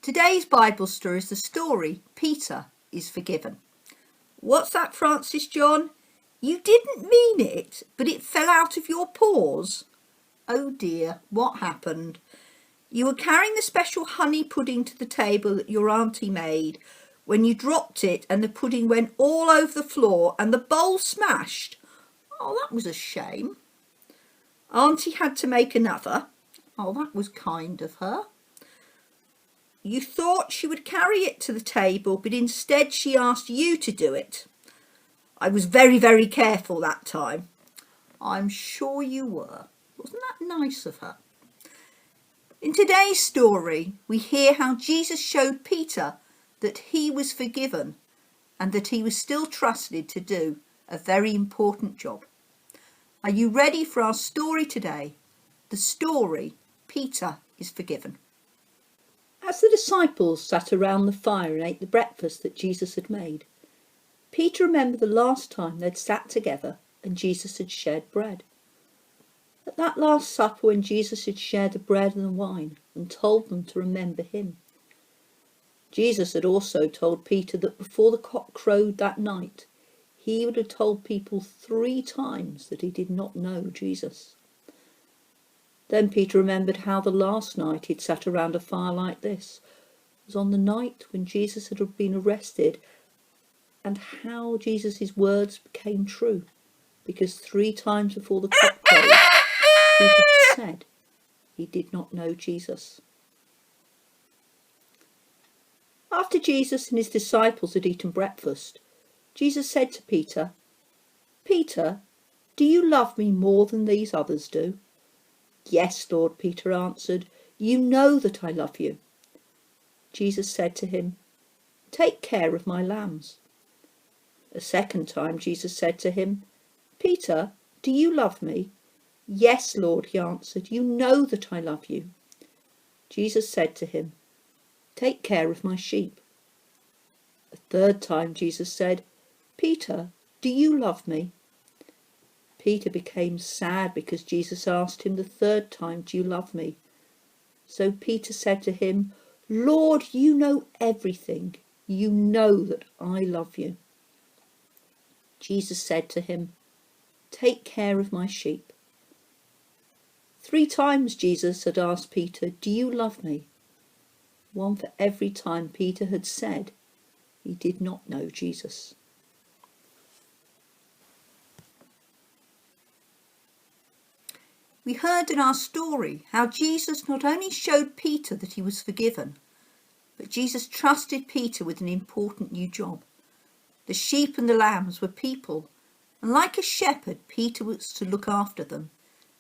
Today's Bible story is the story Peter is Forgiven. What's that, Francis John? You didn't mean it, but it fell out of your paws. Oh dear, what happened? You were carrying the special honey pudding to the table that your auntie made when you dropped it and the pudding went all over the floor and the bowl smashed. Oh, that was a shame. Auntie had to make another. Oh, that was kind of her. You thought she would carry it to the table, but instead she asked you to do it. I was very, very careful that time. I'm sure you were. Wasn't that nice of her? In today's story, we hear how Jesus showed Peter that he was forgiven and that he was still trusted to do a very important job. Are you ready for our story today? The story, Peter is Forgiven. As the disciples sat around the fire and ate the breakfast that Jesus had made, Peter remembered the last time they'd sat together and Jesus had shared bread. At that last supper when Jesus had shared the bread and the wine and told them to remember him. Jesus had also told Peter that before the cock crowed that night, he would have told people 3 times that he did not know Jesus. Then Peter remembered how the last night he'd sat around a fire like this was on the night when Jesus had been arrested, and how Jesus' words became true, because 3 times before the cock crowed, Peter had said he did not know Jesus. After Jesus and his disciples had eaten breakfast, Jesus said to Peter, "Peter, do you love me more than these others do?" "Yes, Lord," Peter answered. "You know that I love you." Jesus said to him, "Take care of my lambs." A second time Jesus said to him, "Peter, do you love me?" "Yes, Lord," he answered. "You know that I love you." Jesus said to him, "Take care of my sheep." A third time Jesus said, "Peter, do you love me?" Peter became sad because Jesus asked him the 3rd time, "Do you love me?" So Peter said to him, "Lord, you know everything. You know that I love you." Jesus said to him, "Take care of my sheep." 3 times Jesus had asked Peter, "Do you love me?" One for every time Peter had said he did not know Jesus. We heard in our story how Jesus not only showed Peter that he was forgiven, but Jesus trusted Peter with an important new job. The sheep and the lambs were people, and like a shepherd, Peter was to look after them,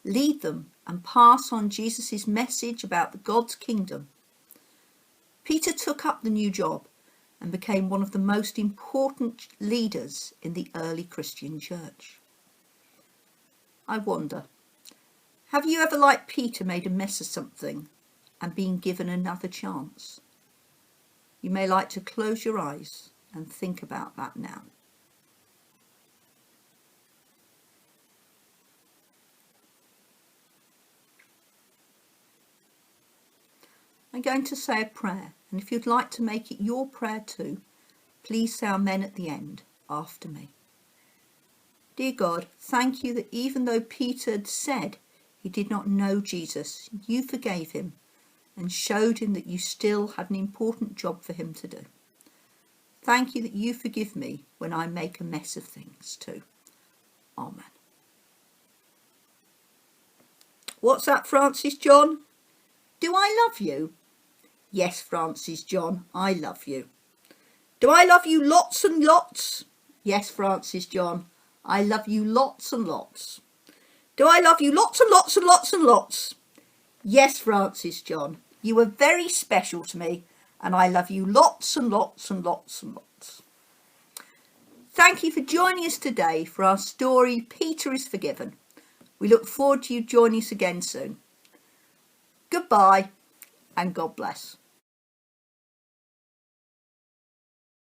lead them, and pass on Jesus' message about the God's kingdom. Peter took up the new job and became one of the most important leaders in the early Christian church. I wonder, have you ever, like Peter, made a mess of something and been given another chance? You may like to close your eyes and think about that now. I'm going to say a prayer, and if you'd like to make it your prayer too, please say amen at the end after me. Dear God, thank you that even though Peter had said he did not know Jesus, you forgave him and showed him that you still had an important job for him to do. Thank you that you forgive me when I make a mess of things too. Amen. What's that, Francis John? Do I love you? Yes, Francis John, I love you. Do I love you lots and lots? Yes, Francis John, I love you lots and lots. Do I love you lots and lots and lots and lots? Yes, Francis John, you are very special to me, and I love you lots and lots and lots and lots. Thank you for joining us today for our story, Peter is Forgiven. We look forward to you joining us again soon. Goodbye, and God bless.